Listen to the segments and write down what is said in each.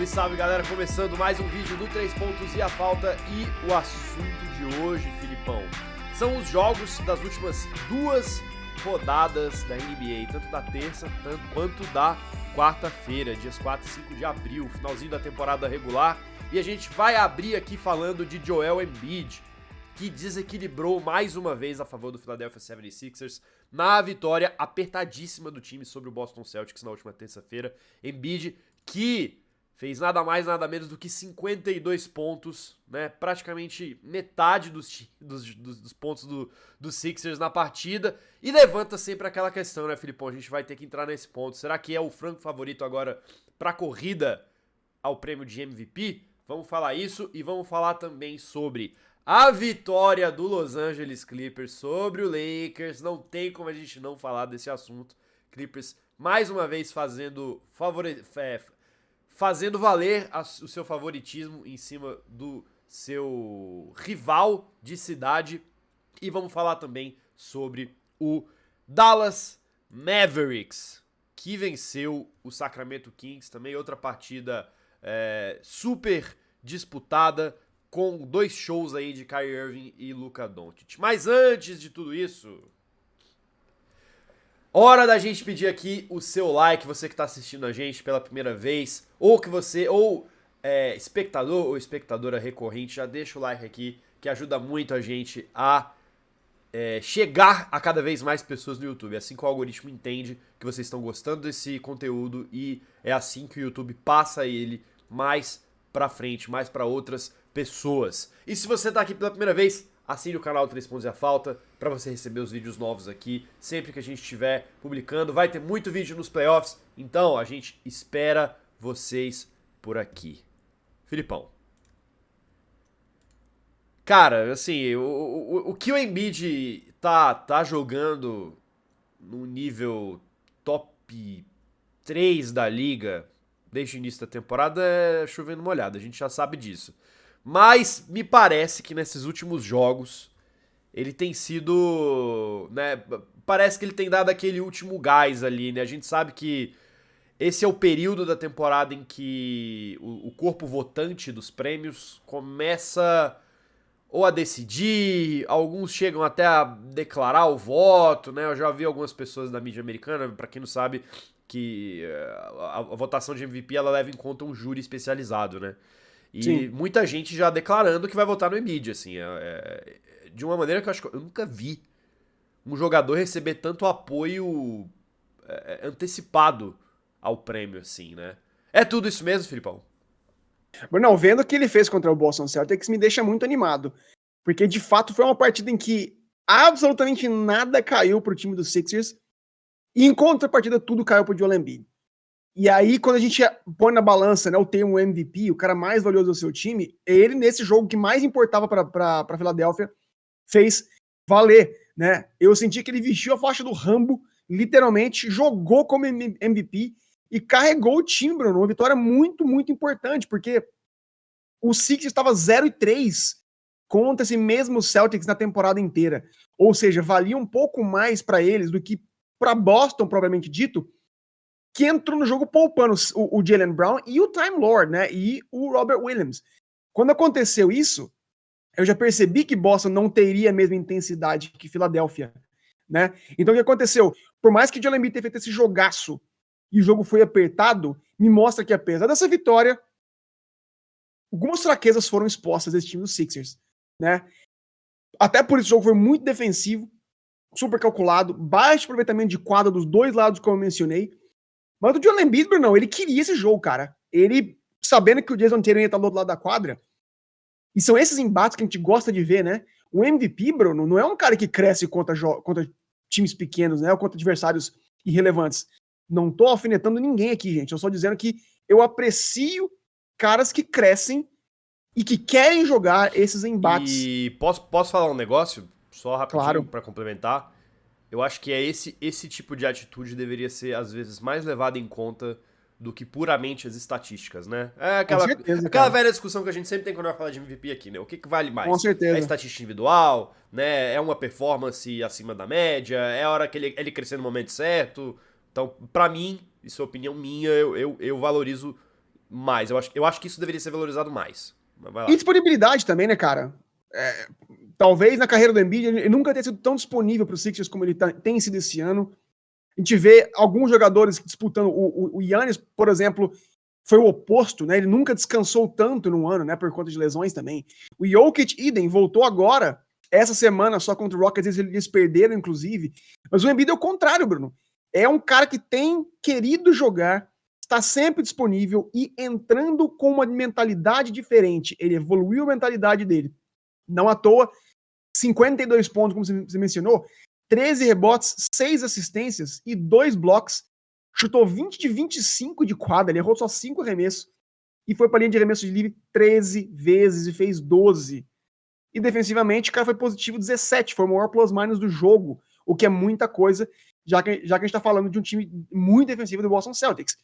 Salve, salve galera, começando mais um vídeo do 3 pontos e a falta. E o assunto de hoje, Filipão, são os jogos das últimas duas rodadas da NBA, tanto da terça quanto da quarta-feira, dias 4 e 5 de abril, finalzinho da temporada regular. E a gente vai abrir aqui falando de Joel Embiid, que desequilibrou mais uma vez a favor do Philadelphia 76ers na vitória apertadíssima do time sobre o Boston Celtics na última terça-feira. Embiid, que fez nada mais, nada menos do que 52 pontos, né? Praticamente metade dos pontos do Sixers na partida. E levanta sempre aquela questão, né, Filipão? A gente vai ter que entrar nesse ponto. Será que é o franco favorito agora para a corrida ao prêmio de MVP? Vamos falar isso e vamos falar também sobre a vitória do Los Angeles Clippers sobre o Lakers. Não tem como a gente não falar desse assunto. Clippers mais uma vez fazendo valer o seu favoritismo em cima do seu rival de cidade. E vamos falar também sobre o Dallas Mavericks, que venceu o Sacramento Kings. Também outra partida super disputada, com dois shows aí de Kyrie Irving e Luka Doncic. Mas antes de tudo isso, hora da gente pedir aqui o seu like, você que está assistindo a gente pela primeira vez, espectador ou espectadora recorrente, já deixa o like aqui, que ajuda muito a gente a chegar a cada vez mais pessoas no YouTube. Assim que o algoritmo entende que vocês estão gostando desse conteúdo, e é assim que o YouTube passa ele mais pra frente, mais pra outras pessoas. E se você tá aqui pela primeira vez, assine o canal 3 Pontos e a Falta para você receber os vídeos novos aqui sempre que a gente estiver publicando. Vai ter muito vídeo nos playoffs, então a gente espera vocês por aqui. Filipão, cara, assim, o que o Embiid tá jogando no nível top 3 da liga desde o início da temporada é chovendo molhado, a gente já sabe disso. Mas me parece que nesses últimos jogos ele tem sido, né, parece que ele tem dado aquele último gás ali, né? A gente sabe que esse é o período da temporada em que o corpo votante dos prêmios começa ou a decidir, alguns chegam até a declarar o voto, né? Eu já vi algumas pessoas da mídia americana, pra quem não sabe, que a votação de MVP ela leva em conta um júri especializado, né? E sim, muita gente já declarando que vai votar no Embiid, assim, de uma maneira que eu acho que eu nunca vi um jogador receber tanto apoio antecipado ao prêmio, assim, né? É tudo isso mesmo, Filipão? Não, vendo o que ele fez contra o Boston Celtics me deixa muito animado, porque de fato foi uma partida em que absolutamente nada caiu pro time dos Sixers, e em contrapartida tudo caiu pro Joel Embiid. E aí, quando a gente põe na balança, né, o termo MVP, o cara mais valioso do seu time, ele, nesse jogo que mais importava pra Filadélfia, fez valer, né? Eu senti que ele vestiu a faixa do Rambo, literalmente, jogou como MVP e carregou o time, Bruno. Uma vitória muito, muito importante, porque o Sixers estava 0-3 contra esse mesmo Celtics na temporada inteira. Ou seja, valia um pouco mais para eles do que para Boston, propriamente dito, que entrou no jogo poupando o Jaylen Brown e o Time Lord, né? E o Robert Williams. Quando aconteceu isso, eu já percebi que Boston não teria a mesma intensidade que Filadélfia, né? Então o que aconteceu? Por mais que o Joel Embiid tenha feito esse jogaço e o jogo foi apertado, me mostra que apesar dessa vitória, algumas fraquezas foram expostas desse time dos Sixers, né? Até por isso o jogo foi muito defensivo, super calculado, baixo aproveitamento de quadra dos dois lados, como eu mencionei. Mas o Joel Embiid, Bruno, ele queria esse jogo, cara. Ele, sabendo que o Jason Tatum ia estar do outro lado da quadra, e são esses embates que a gente gosta de ver, né? O MVP, Bruno, não é um cara que cresce contra times pequenos, né? Ou contra adversários irrelevantes. Não tô alfinetando ninguém aqui, gente. Eu só dizendo que eu aprecio caras que crescem e que querem jogar esses embates. E posso falar um negócio? Só rapidinho, claro, para complementar. Eu acho que esse tipo de atitude deveria ser, às vezes, mais levada em conta do que puramente as estatísticas, né? É aquela velha discussão que a gente sempre tem quando vai falar de MVP aqui, né? O que vale mais? Com certeza. É estatística individual, né? É uma performance acima da média? É a hora que ele crescer no momento certo? Então, pra mim, isso é opinião minha, eu valorizo mais. Eu acho que isso deveria ser valorizado mais. Mas vai lá. E disponibilidade também, né, cara? Talvez na carreira do Embiid ele nunca tenha sido tão disponível para os Sixers como ele tem sido esse ano. A gente vê alguns jogadores disputando. O Giannis, por exemplo, foi o oposto, né? Ele nunca descansou tanto num ano, né? Por conta de lesões também. O Jokic Eden voltou agora, essa semana, só contra o Rockets, eles perderam, inclusive. Mas o Embiid é o contrário, Bruno. É um cara que tem querido jogar, está sempre disponível e entrando com uma mentalidade diferente. Ele evoluiu a mentalidade dele. Não à toa, 52 pontos, como você mencionou, 13 rebotes, 6 assistências e 2 blocos. Chutou 20 de 25 de quadra, ele errou só 5 arremessos e foi para a linha de arremesso de livre 13 vezes e fez 12. E defensivamente, o cara foi positivo 17, foi o maior plus-minus do jogo, o que é muita coisa, já que a gente está falando de um time muito defensivo do Boston Celtics.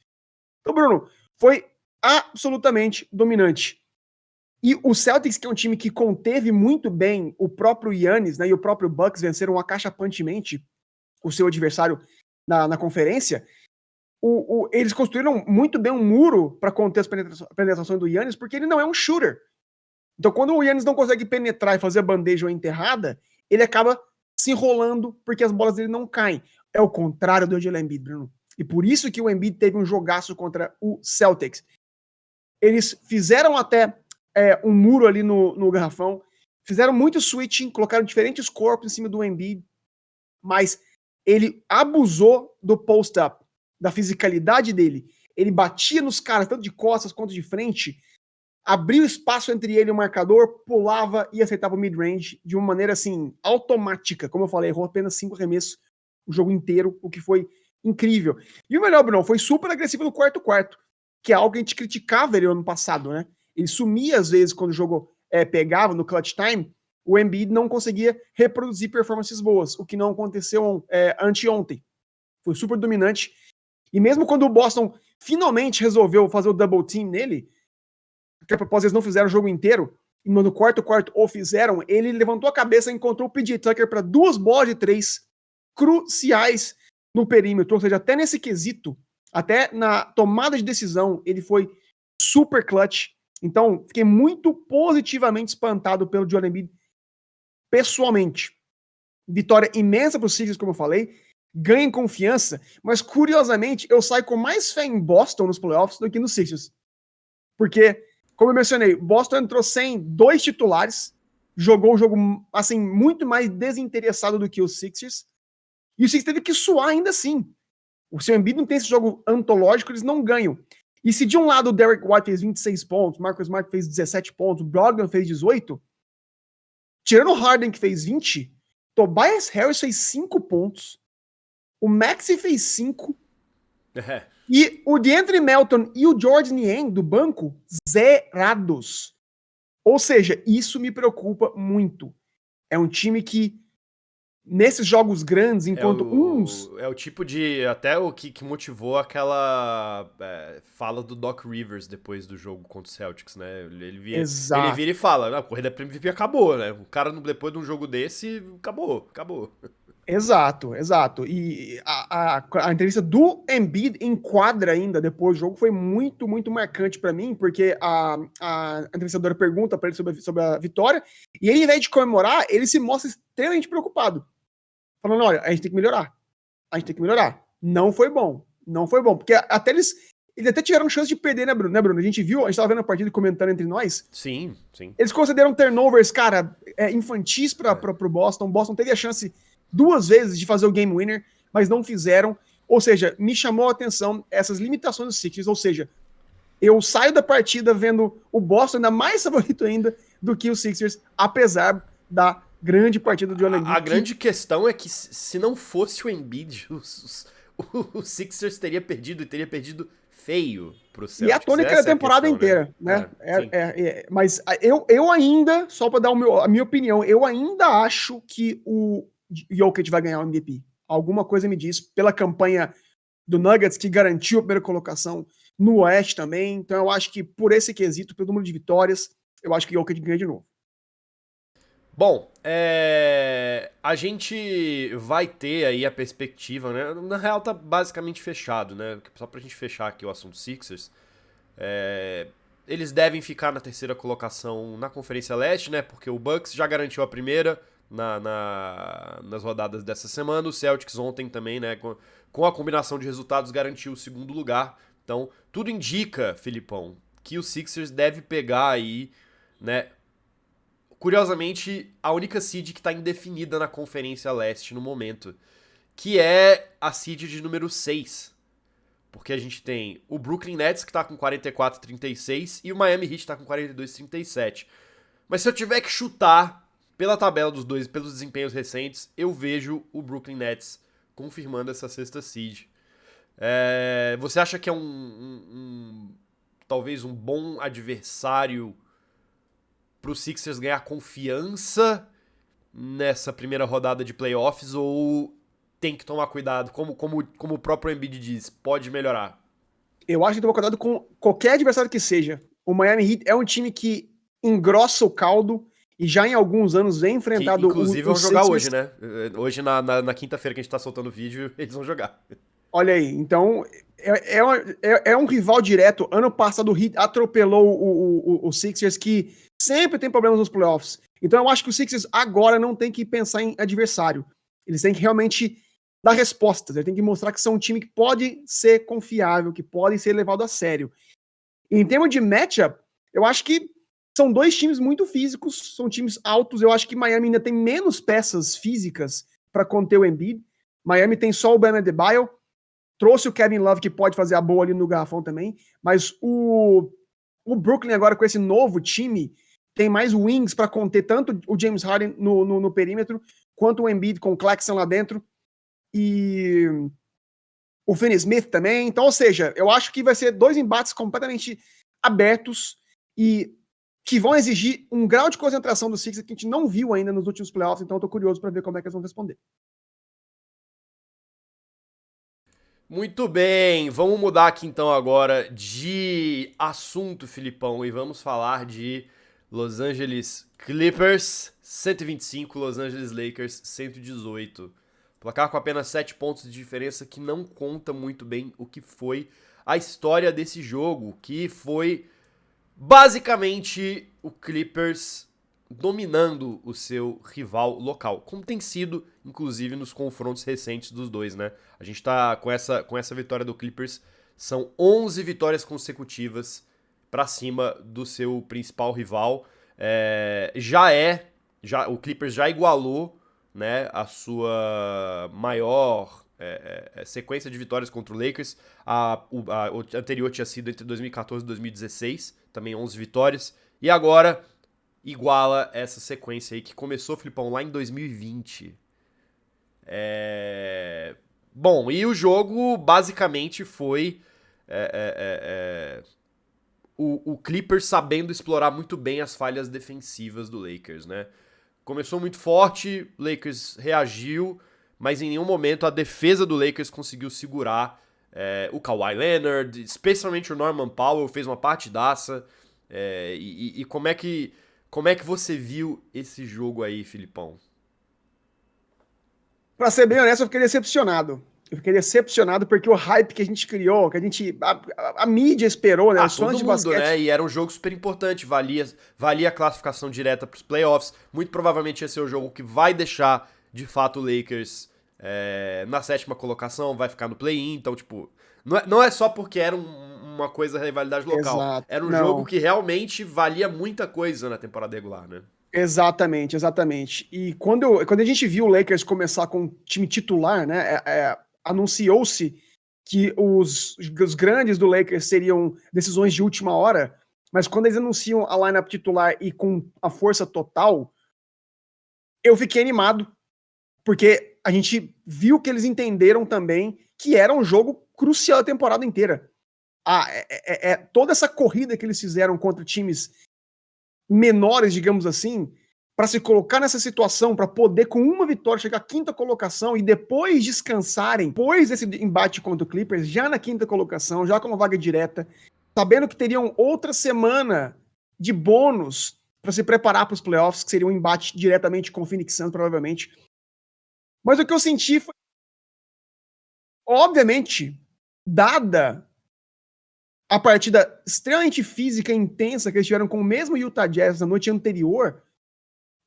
Então, Bruno, foi absolutamente dominante. E o Celtics, que é um time que conteve muito bem o próprio Giannis, né, e o próprio Bucks venceram acachapantemente o seu adversário na conferência, eles construíram muito bem um muro para conter as penetrações do Giannis, porque ele não é um shooter. Então, quando o Giannis não consegue penetrar e fazer a bandeja ou a enterrada, ele acaba se enrolando porque as bolas dele não caem. É o contrário do Joel Embiid, Bruno. E por isso que o Embiid teve um jogaço contra o Celtics. Eles fizeram até um muro ali no garrafão, fizeram muito switching, colocaram diferentes corpos em cima do Embiid, mas ele abusou do post-up, da fisicalidade dele. Ele batia nos caras, tanto de costas quanto de frente, abriu espaço entre ele e o marcador, pulava e acertava o mid-range de uma maneira, assim, automática. Como eu falei, errou apenas 5 arremessos o jogo inteiro, o que foi incrível. E o melhor, Bruno, foi super agressivo no quarto-quarto, que é algo que a gente criticava ele no ano passado, né? Ele sumia às vezes quando o jogo pegava no clutch time, o Embiid não conseguia reproduzir performances boas, o que não aconteceu anteontem. Foi super dominante. E mesmo quando o Boston finalmente resolveu fazer o double team nele, que a propósito eles não fizeram o jogo inteiro, e no quarto ou fizeram, ele levantou a cabeça e encontrou o PJ Tucker para 2 bolas de 3 cruciais no perímetro, ou seja, até nesse quesito, até na tomada de decisão, ele foi super clutch. Então, fiquei muito positivamente espantado pelo Joel Embiid pessoalmente. Vitória imensa para os Sixers, como eu falei, ganha em confiança, mas curiosamente eu saio com mais fé em Boston nos playoffs do que nos Sixers. Porque, como eu mencionei, Boston entrou sem 2 titulares, jogou o jogo assim muito mais desinteressado do que os Sixers, e o Sixers teve que suar ainda assim. O seu Embiid não tem esse jogo antológico, eles não ganham. E se de um lado o Derek White fez 26 pontos, o Marcus Smart fez 17 pontos, o Brogdon fez 18, tirando o Harden que fez 20, Tobias Harris fez 5 pontos, o Maxey fez 5, e o DeAndre Melton e o George Niang do banco, zerados. Ou seja, isso me preocupa muito. É um time que nesses jogos grandes, enquanto uns... É o tipo de... Até o que motivou aquela fala do Doc Rivers depois do jogo contra o Celtics, né? Ele vira e fala, a corrida pra MVP acabou, né? O cara, depois de um jogo desse, acabou. Exato. E a entrevista do Embiid em quadra ainda depois do jogo foi muito, muito marcante pra mim, porque a entrevistadora pergunta pra ele sobre a vitória, e ele, ao invés de comemorar, ele se mostra extremamente preocupado. Falando, olha, a gente tem que melhorar. Não foi bom. Porque até eles até tiveram chance de perder, né, Bruno? A gente tava vendo a partida e comentando entre nós. Sim. Eles consideram turnovers, cara, infantis pro Boston. O Boston teve a chance 2 vezes de fazer o game winner, mas não fizeram. Ou seja, me chamou a atenção essas limitações dos Sixers. Ou seja, eu saio da partida vendo o Boston ainda mais favorito ainda do que os Sixers, apesar da grande partida do Joel Embiid. A grande questão é que se não fosse o Embiid, o Sixers teria perdido feio pro Celtics. E a tônica da temporada inteira, né? Mas eu ainda, só pra dar a minha opinião, eu ainda acho que o Jokic vai ganhar o MVP. Alguma coisa me diz, pela campanha do Nuggets, que garantiu a primeira colocação no Oeste também. Então eu acho que por esse quesito, pelo número de vitórias, eu acho que o Jokic ganha de novo. Bom, a gente vai ter aí a perspectiva, né? Na real tá basicamente fechado, né? Só pra gente fechar aqui o assunto Sixers. Eles devem ficar na terceira colocação na Conferência Leste, né? Porque o Bucks já garantiu a primeira nas rodadas dessa semana. O Celtics ontem também, né? Com a combinação de resultados, garantiu o segundo lugar. Então, tudo indica, Filipão, que o Sixers deve pegar aí, né? Curiosamente, a única seed que está indefinida na Conferência Leste no momento, que é a seed de número 6. Porque a gente tem o Brooklyn Nets, que tá com 44-36, e o Miami Heat tá com 42-37. Mas se eu tiver que chutar pela tabela dos dois, pelos desempenhos recentes, eu vejo o Brooklyn Nets confirmando essa sexta seed. Você acha que é talvez um bom adversário pro Sixers ganhar confiança nessa primeira rodada de playoffs, ou tem que tomar cuidado, como o próprio Embiid diz, pode melhorar? Eu acho que tomar cuidado com qualquer adversário que seja. O Miami Heat é um time que engrossa o caldo e já em alguns anos vem enfrentado inclusive vão jogar hoje, né? Hoje, na quinta-feira que a gente tá soltando o vídeo, eles vão jogar. Olha aí, então é um rival direto. Ano passado o Heat atropelou o Sixers, que sempre tem problemas nos playoffs. Então eu acho que o Sixers agora não tem que pensar em adversário. Eles têm que realmente dar respostas. Eles têm que mostrar que são um time que pode ser confiável, que pode ser levado a sério. E em termos de matchup, eu acho que são dois times muito físicos, são times altos. Eu acho que Miami ainda tem menos peças físicas para conter o Embiid. Miami tem só o Bam Adebayo, trouxe o Kevin Love, que pode fazer a boa ali no garrafão também, mas o Brooklyn agora com esse novo time tem mais wings para conter tanto o James Harden no perímetro, quanto o Embiid com o Claxton lá dentro, e o Finney-Smith também. Então, ou seja, eu acho que vai ser dois embates completamente abertos e que vão exigir um grau de concentração do Sixers que a gente não viu ainda nos últimos playoffs, então eu tô curioso para ver como é que eles vão responder. Muito bem, vamos mudar aqui então agora de assunto, Filipão, e vamos falar de Los Angeles Clippers 125, Los Angeles Lakers 118. Placar com apenas 7 pontos de diferença, que não conta muito bem o que foi a história desse jogo, que foi basicamente o Clippers dominando o seu rival local, como tem sido, inclusive, nos confrontos recentes dos dois, né? A gente tá com essa vitória do Clippers, são 11 vitórias consecutivas pra cima do seu principal rival. O Clippers já igualou, né, a sua maior sequência de vitórias contra o Lakers. O anterior tinha sido entre 2014 e 2016, também 11 vitórias, e agora iguala essa sequência aí que começou, Filipão, lá em 2020. Bom, e o jogo basicamente foi o Clippers sabendo explorar muito bem as falhas defensivas do Lakers, né? Começou muito forte, o Lakers reagiu, mas em nenhum momento a defesa do Lakers conseguiu segurar o Kawhi Leonard, especialmente o Norman Powell, fez uma partidaça. E como é que você viu esse jogo aí, Filipão? Pra ser bem honesto, eu fiquei decepcionado. Eu fiquei decepcionado porque o hype que a gente criou, que a mídia esperou, né? Os fãs de basquete, né? E era um jogo super importante, valia a classificação direta pros playoffs. Muito provavelmente esse é o jogo que vai deixar, de fato, o Lakers na 7ª colocação, vai ficar no play-in. Então, tipo, não é só porque era uma coisa, rivalidade local. Exato, era um jogo que realmente valia muita coisa na temporada regular, né? Exatamente. E quando a gente viu o Lakers começar com o time titular, né, anunciou-se que os grandes do Lakers seriam decisões de última hora, mas quando eles anunciam a lineup titular e com a força total, eu fiquei animado, porque a gente viu que eles entenderam também que era um jogo crucial a temporada inteira. Toda essa corrida que eles fizeram contra times menores, digamos assim, para se colocar nessa situação, para poder com uma vitória chegar à 5ª colocação e depois descansarem, depois desse embate contra o Clippers, já na 5ª colocação, já com uma vaga direta, sabendo que teriam outra semana de bônus para se preparar para os playoffs, que seria um embate diretamente com o Phoenix Suns, provavelmente. Mas o que eu senti foi, obviamente, dada a partida extremamente física e intensa que eles tiveram com o mesmo Utah Jazz na noite anterior,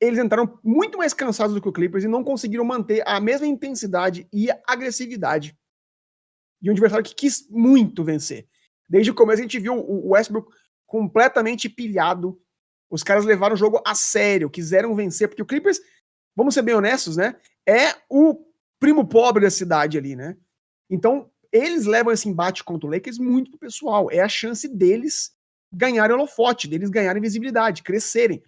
eles entraram muito mais cansados do que o Clippers e não conseguiram manter a mesma intensidade e agressividade. E um adversário que quis muito vencer. Desde o começo a gente viu o Westbrook completamente pilhado. Os caras levaram o jogo a sério, quiseram vencer, porque o Clippers, vamos ser bem honestos, né? É o primo pobre da cidade ali, né? Então, eles levam esse embate contra o Lakers muito pro pessoal. É a chance deles ganharem holofote, deles ganharem visibilidade, crescerem.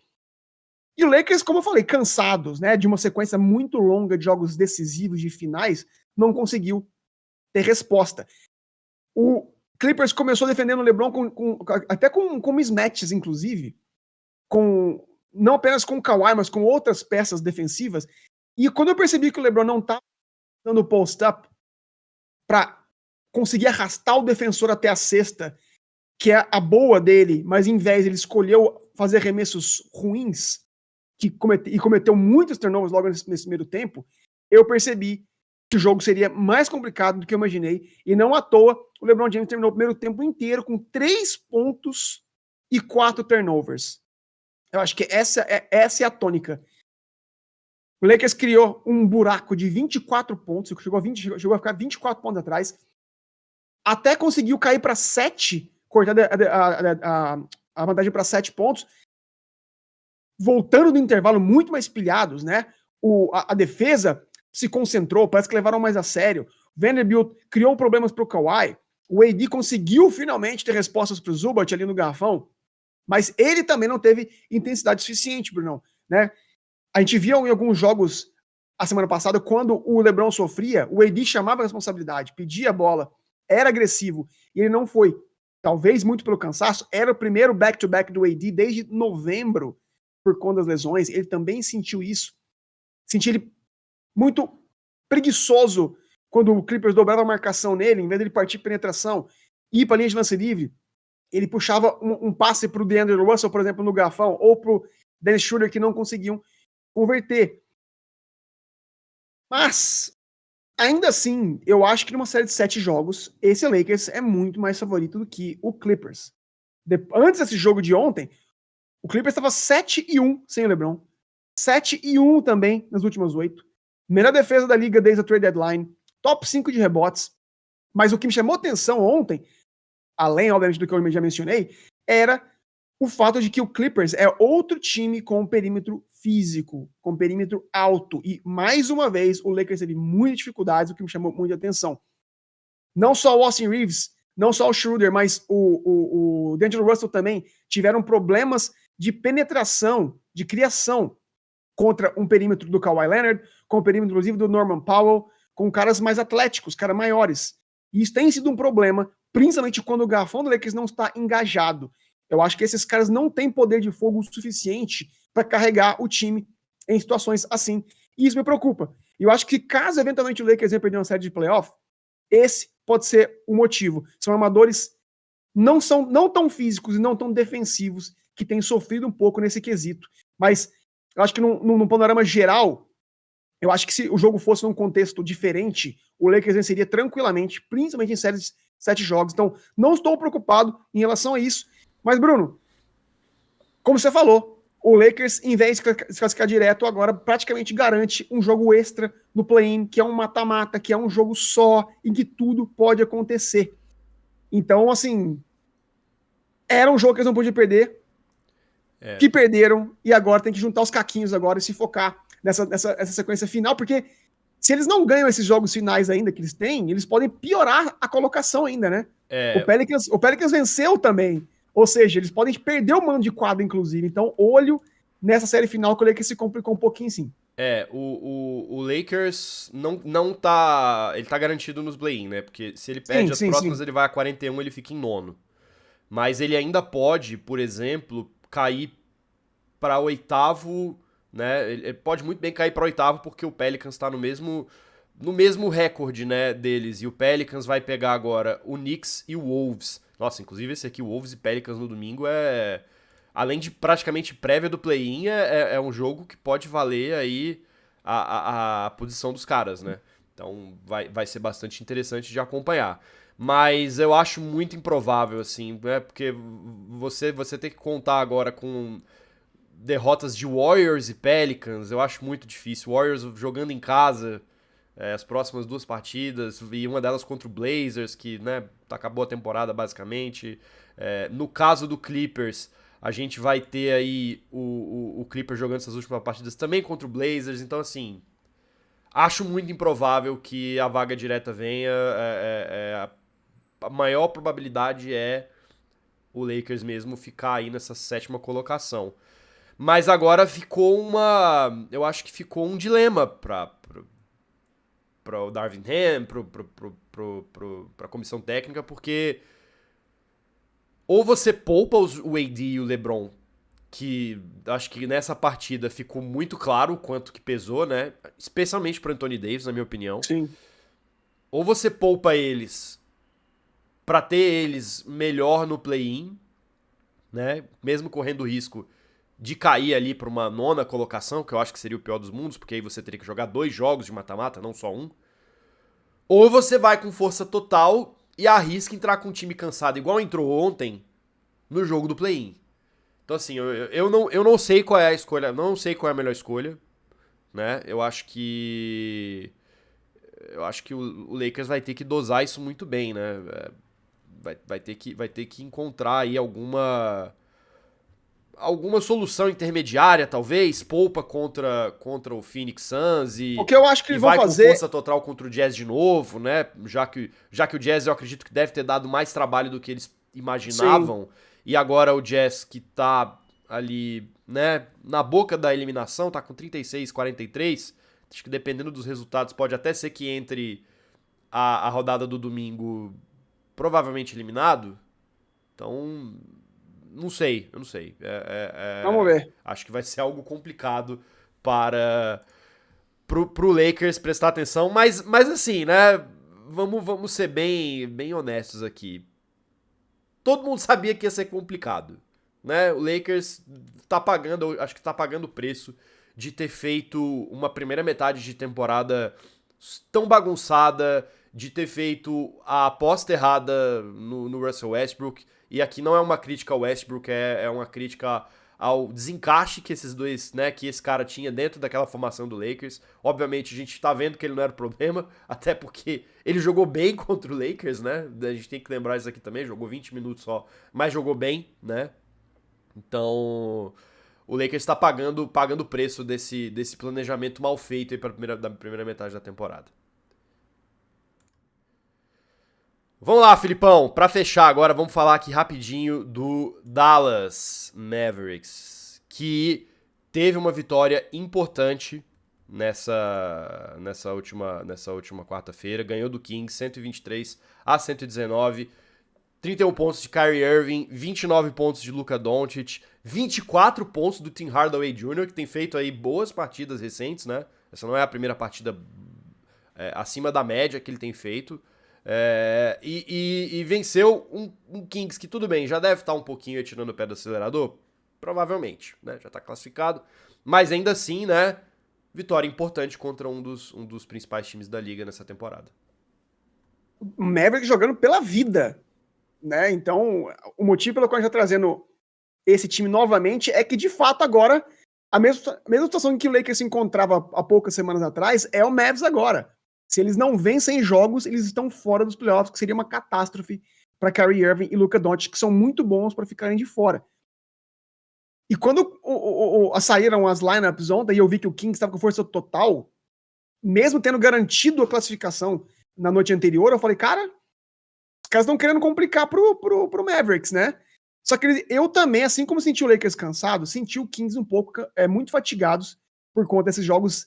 E o Lakers, como eu falei, cansados, né? De uma sequência muito longa de jogos decisivos, de finais, não conseguiu ter resposta. O Clippers começou defendendo o LeBron até com mismatches, inclusive, não apenas com o Kawhi, mas com outras peças defensivas. E quando eu percebi que o LeBron não estava dando post-up para conseguir arrastar o defensor até a cesta, que é a boa dele, mas em vez ele escolheu fazer arremessos ruins e cometeu muitos turnovers logo nesse primeiro tempo, eu percebi que o jogo seria mais complicado do que eu imaginei, e não à toa o LeBron James terminou o primeiro tempo inteiro com 3 pontos e 4 turnovers. Eu acho que essa é a tônica. O Lakers criou um buraco de 24 pontos, chegou a ficar 24 pontos atrás, até conseguiu cair para 7, cortar a vantagem para 7 pontos, voltando do intervalo muito mais pilhados, né? A defesa se concentrou, parece que levaram mais a sério. Vanderbilt criou problemas para o Kawhi. O AD conseguiu finalmente ter respostas para o Zubat ali no garrafão, mas ele também não teve intensidade suficiente, Brunão, né? A gente via em alguns jogos a semana passada, quando o LeBron sofria, o AD chamava a responsabilidade, pedia a bola, era agressivo, e ele não foi. Talvez muito pelo cansaço, era o primeiro back-to-back do AD desde novembro, por conta das lesões. Ele também sentiu isso. Sentiu ele muito preguiçoso quando o Clippers dobrava a marcação nele, em vez dele partir penetração, ir para a linha de lance livre, ele puxava um passe para o DeAndre Russell, por exemplo, no garrafão, ou para o Dennis Schroeder, que não conseguiam converter. Mas, ainda assim, eu acho que numa série de 7 jogos, esse Lakers é muito mais favorito do que o Clippers. Antes desse jogo de ontem, o Clippers estava 7-1 sem o LeBron. 7-1 também nas últimas 8. Melhor defesa da liga desde a trade deadline. Top 5 de rebotes. Mas o que me chamou atenção ontem, além, obviamente, do que eu já mencionei, era o fato de que o Clippers é outro time com perímetro físico, com perímetro alto. E, mais uma vez, o Lakers teve muitas dificuldades, o que me chamou muita atenção. Não só o Austin Reeves, não só o Schroeder, mas o D'Angelo Russell também tiveram problemas de penetração, de criação contra um perímetro do Kawhi Leonard, com o perímetro, inclusive, do Norman Powell, com caras mais atléticos, caras maiores. E isso tem sido um problema, principalmente quando o garrafão do Lakers não está engajado. Eu acho que esses caras não têm poder de fogo suficiente para carregar o time em situações assim. E isso me preocupa. E eu acho que caso eventualmente o Lakers venha perder uma série de playoff, esse pode ser o motivo. São armadores não tão físicos e não tão defensivos, que têm sofrido um pouco nesse quesito. Mas eu acho que num panorama geral, eu acho que se o jogo fosse num contexto diferente, o Lakers venceria tranquilamente, principalmente em séries de 7 jogos. Então, não estou preocupado em relação a isso. Mas, Bruno, como você falou, o Lakers, em vez de se classificar direto, agora praticamente garante um jogo extra no play-in, que é um mata-mata, que é um jogo só, em que tudo pode acontecer. Então, assim, era um jogo que eles não podiam perder, que perderam, e agora tem que juntar os caquinhos agora e se focar nessa sequência final, porque se eles não ganham esses jogos finais ainda que eles têm, eles podem piorar a colocação ainda, né? O Pelicans venceu também. Ou seja, eles podem perder o mando de quadra, inclusive. Então, olho nessa série final que o Lakers se complicou um pouquinho, sim. O Lakers não tá... Ele tá garantido nos play-in, né? Porque se ele perde as próximas, ele vai a 41, ele fica em 9º. Mas ele ainda pode, por exemplo, cair para 8º, né? Ele pode muito bem cair para 8º, porque o Pelicans tá no mesmo recorde, né, deles. E o Pelicans vai pegar agora o Knicks e o Wolves. Nossa, inclusive esse aqui, o Wolves e Pelicans no domingo, além de praticamente prévia do play-in, é um jogo que pode valer aí a posição dos caras, né? Então vai ser bastante interessante de acompanhar. Mas eu acho muito improvável, assim, né? Porque você tem que contar agora com derrotas de Warriors e Pelicans, eu acho muito difícil. Warriors jogando em casa as próximas 2 partidas, e uma delas contra o Blazers, que, né, acabou a temporada basicamente. No caso do Clippers, a gente vai ter aí o Clippers jogando essas últimas partidas também contra o Blazers, então assim, acho muito improvável que a vaga direta venha. A maior probabilidade é o Lakers mesmo ficar aí nessa 7ª colocação. Mas agora ficou eu acho que ficou um dilema para o Darvin Ham, pra comissão técnica, porque ou você poupa o AD e o LeBron, que acho que nessa partida ficou muito claro o quanto que pesou, né? Especialmente pro Anthony Davis, na minha opinião. Sim. Ou você poupa eles pra ter eles melhor no play-in, né? Mesmo correndo o risco de cair ali pra uma 9ª colocação, que eu acho que seria o pior dos mundos, porque aí você teria que jogar 2 jogos de mata-mata, não só um. Ou você vai com força total e arrisca entrar com um time cansado, igual entrou ontem no jogo do play-in. Então, assim, eu não sei qual é a escolha, não sei qual é a melhor escolha, né? Eu acho que o Lakers vai ter que dosar isso muito bem, né? Vai ter que encontrar aí alguma solução intermediária, talvez, poupa contra o Phoenix Suns O que eu acho que e eles vão vai fazer... com força total contra o Jazz de novo, né? Já que o Jazz eu acredito que deve ter dado mais trabalho do que eles imaginavam. Sim. E agora o Jazz que tá ali, né, na boca da eliminação, tá com 36-43. Acho que dependendo dos resultados pode até ser que entre a rodada do domingo provavelmente eliminado. Então... eu não sei. Vamos ver. Acho que vai ser algo complicado pro Lakers prestar atenção, mas assim, né? Vamos ser bem honestos aqui. Todo mundo sabia que ia ser complicado, né? O Lakers acho que tá pagando o preço de ter feito uma primeira metade de temporada tão bagunçada, de ter feito a aposta errada no Russell Westbrook. E aqui não é uma crítica ao Westbrook, é uma crítica ao desencaixe que esses dois, né, que esse cara tinha dentro daquela formação do Lakers. Obviamente a gente tá vendo que ele não era o problema, até porque ele jogou bem contra o Lakers, né? A gente tem que lembrar isso aqui também, jogou 20 minutos só, mas jogou bem, né? Então, o Lakers tá pagando o preço desse planejamento mal feito aí da primeira metade da temporada. Vamos lá, Filipão, pra fechar agora, vamos falar aqui rapidinho do Dallas Mavericks, que teve uma vitória importante nessa última quarta-feira, ganhou do Kings 123-119, 31 pontos de Kyrie Irving, 29 pontos de Luka Doncic, 24 pontos do Tim Hardaway Jr., que tem feito aí boas partidas recentes, né? Essa não é a primeira partida acima da média que ele tem feito. E venceu um Kings que, tudo bem, já deve estar um pouquinho tirando o pé do acelerador, provavelmente, né? Já está classificado, mas ainda assim, né? Vitória importante contra um dos principais times da liga nessa temporada. O Maverick jogando pela vida, né? Então, o motivo pelo qual a gente está trazendo esse time novamente é que, de fato, agora, a mesma situação em que o Lakers se encontrava há poucas semanas atrás é o Mavs agora. Se eles não vencem jogos, eles estão fora dos playoffs, que seria uma catástrofe para Kyrie Irving e Luka Doncic, que são muito bons para ficarem de fora. E quando saíram as lineups ontem e eu vi que o Kings estava com força total, mesmo tendo garantido a classificação na noite anterior, eu falei, cara, os caras estão querendo complicar pro Mavericks, né? Só que eu também, assim como senti o Lakers cansado, senti o Kings um pouco muito fatigados por conta desses jogos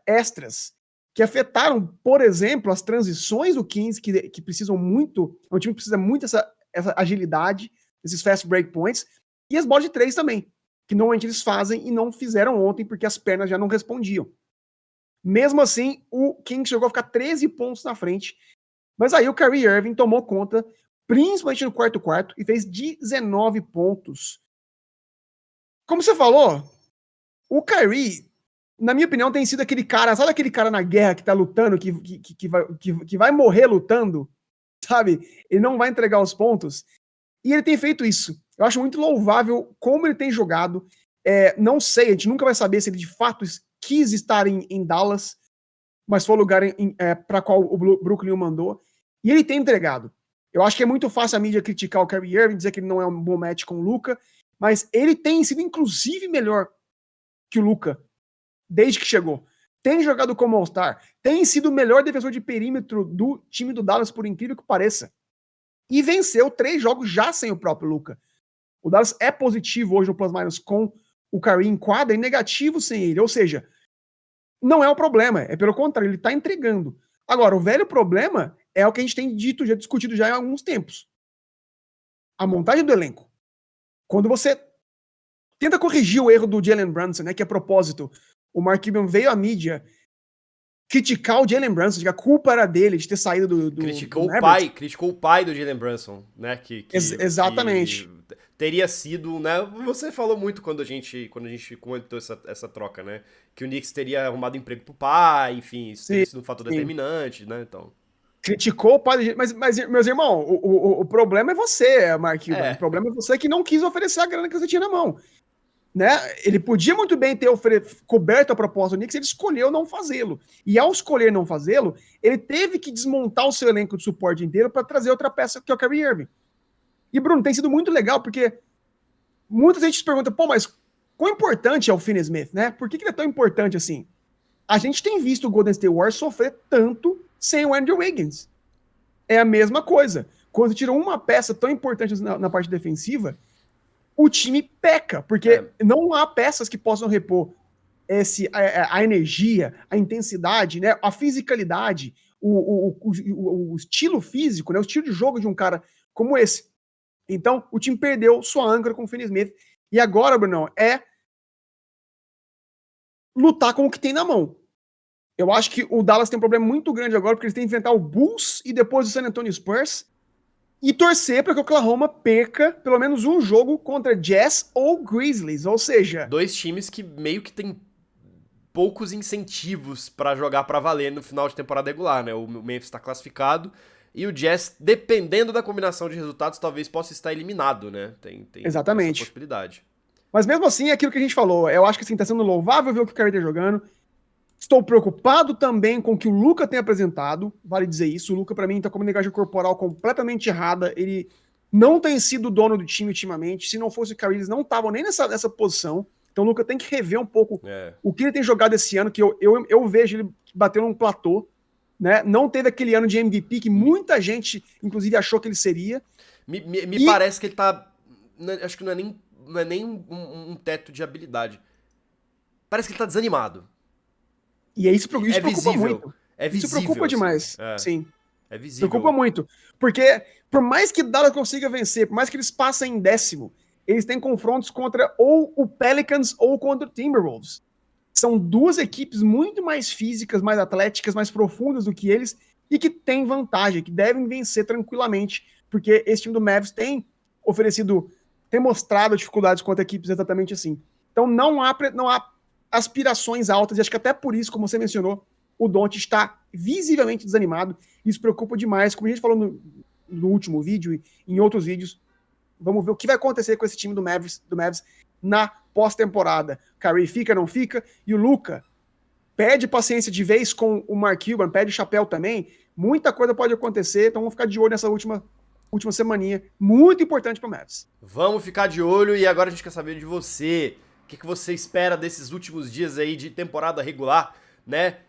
extras, que afetaram, por exemplo, as transições do Kings, que precisam muito, é um time que precisa muito dessa agilidade, esses fast break points, e as bolas de 3 também, que normalmente eles fazem e não fizeram ontem, porque as pernas já não respondiam. Mesmo assim, o Kings chegou a ficar 13 pontos na frente, mas aí o Kyrie Irving tomou conta, principalmente no quarto, e fez 19 pontos. Como você falou, o Kyrie na minha opinião, tem sido aquele cara, sabe aquele cara na guerra que tá lutando, que vai morrer lutando, sabe? Ele não vai entregar os pontos. E ele tem feito isso. Eu acho muito louvável como ele tem jogado. Não sei, a gente nunca vai saber se ele de fato quis estar em Dallas, mas foi o lugar para qual o Brooklyn o mandou. E ele tem entregado. Eu acho que é muito fácil a mídia criticar o Kyrie Irving, dizer que ele não é um bom match com o Luka, mas ele tem sido inclusive melhor que o Luka desde que chegou. Tem jogado como All-Star, tem sido o melhor defensor de perímetro do time do Dallas, por incrível que pareça. E venceu 3 jogos já sem o próprio Luka. O Dallas é positivo hoje no plus-minus com o Kyrie em quadra e negativo sem ele. Ou seja, não é o problema, é pelo contrário, ele tá entregando. Agora, o velho problema é o que a gente tem discutido já há alguns tempos. A montagem do elenco. Quando você tenta corrigir o erro do Jalen Brunson, né, que a propósito, o Mark Cuban veio à mídia criticar o Jalen Brunson, que a culpa era dele de ter saído do criticou o pai do Jalen Brunson, né, exatamente. Que teria sido, né, você falou muito quando a gente comentou essa troca, né, que o Knicks teria arrumado emprego pro pai, enfim, isso teria sido um fator determinante, né, então... Criticou o pai, mas meus irmãos, o problema é você, Mark Cuban, o problema é você que não quis oferecer a grana que você tinha na mão. Né? Ele podia muito bem ter coberto a proposta do Knicks, ele escolheu não fazê-lo. E ao escolher não fazê-lo, ele teve que desmontar o seu elenco de suporte inteiro para trazer outra peça, que é o Kyrie Irving. E, Bruno, tem sido muito legal, porque muita gente se pergunta, mas quão importante é o Finney Smith, né? Por que ele é tão importante assim? A gente tem visto o Golden State Warriors sofrer tanto sem o Andrew Wiggins. É a mesma coisa. Quando você tira uma peça tão importante na parte defensiva, o time peca, porque não há peças que possam repor a energia, a intensidade, né, a fisicalidade, o estilo físico, né, o estilo de jogo de um cara como esse. Então, o time perdeu sua âncora com o Finney Smith, e agora, Brunão, é lutar com o que tem na mão. Eu acho que o Dallas tem um problema muito grande agora, porque eles têm que enfrentar o Bulls e depois o San Antonio Spurs, e torcer para que o Oklahoma perca pelo menos um jogo contra Jazz ou Grizzlies, ou seja... 2 times que meio que tem poucos incentivos para jogar para valer no final de temporada regular, né? O Memphis está classificado e o Jazz, dependendo da combinação de resultados, talvez possa estar eliminado, né? Tem exatamente essa possibilidade. Mas mesmo assim, é aquilo que a gente falou. Eu acho que assim, tá sendo louvável ver o que o Kyrie tá jogando. Estou preocupado também com o que o Luka tem apresentado, vale dizer isso. O Luka, pra mim, tá com uma linguagem corporal completamente errada. Ele não tem sido dono do time ultimamente. Se não fosse o Kyrie, eles não estavam nem nessa posição. Então o Luka tem que rever um pouco o que ele tem jogado esse ano, que eu vejo ele batendo um platô. Né? Não teve aquele ano de MVP que muita gente, inclusive, achou que ele seria. Me parece que ele tá... Acho que não é nem um teto de habilidade. Parece que ele tá desanimado. E isso preocupa muito. É visível. Isso preocupa demais. Sim. É visível. Preocupa muito. Porque, por mais que Dallas consiga vencer, por mais que eles passem em 10º, eles têm confrontos contra ou o Pelicans ou contra o Timberwolves. São 2 equipes muito mais físicas, mais atléticas, mais profundas do que eles e que têm vantagem, que devem vencer tranquilamente, porque esse time do Mavs tem mostrado dificuldades contra equipes exatamente assim. Então não há aspirações altas, e acho que até por isso, como você mencionou, o Doncic está visivelmente desanimado. Isso preocupa demais, como a gente falou no último vídeo e em outros vídeos. Vamos ver o que vai acontecer com esse time do Mavs na pós-temporada. Kyrie fica, não fica? E o Luka pede paciência de vez com o Mark Cuban, pede chapéu também. Muita coisa pode acontecer, então vamos ficar de olho nessa última semaninha. Muito importante para o Mavs. Vamos ficar de olho, e agora a gente quer saber de você. O que você espera desses últimos dias aí de temporada regular, né?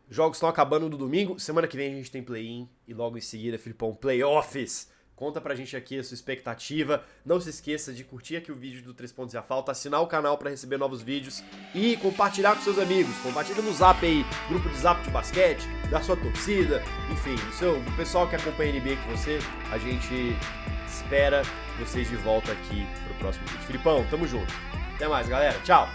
Jogos estão acabando no domingo. Semana que vem a gente tem play-in e logo em seguida, Filipão, playoffs. Conta pra gente aqui a sua expectativa. Não se esqueça de curtir aqui o vídeo do 3 Pontos e a Falta, assinar o canal pra receber novos vídeos e compartilhar com seus amigos. Compartilha no Zap aí, grupo de Zap de basquete, da sua torcida, enfim, o pessoal que acompanha a NBA com você. A gente espera vocês de volta aqui pro próximo vídeo. Filipão, tamo junto. Até mais, galera. Tchau!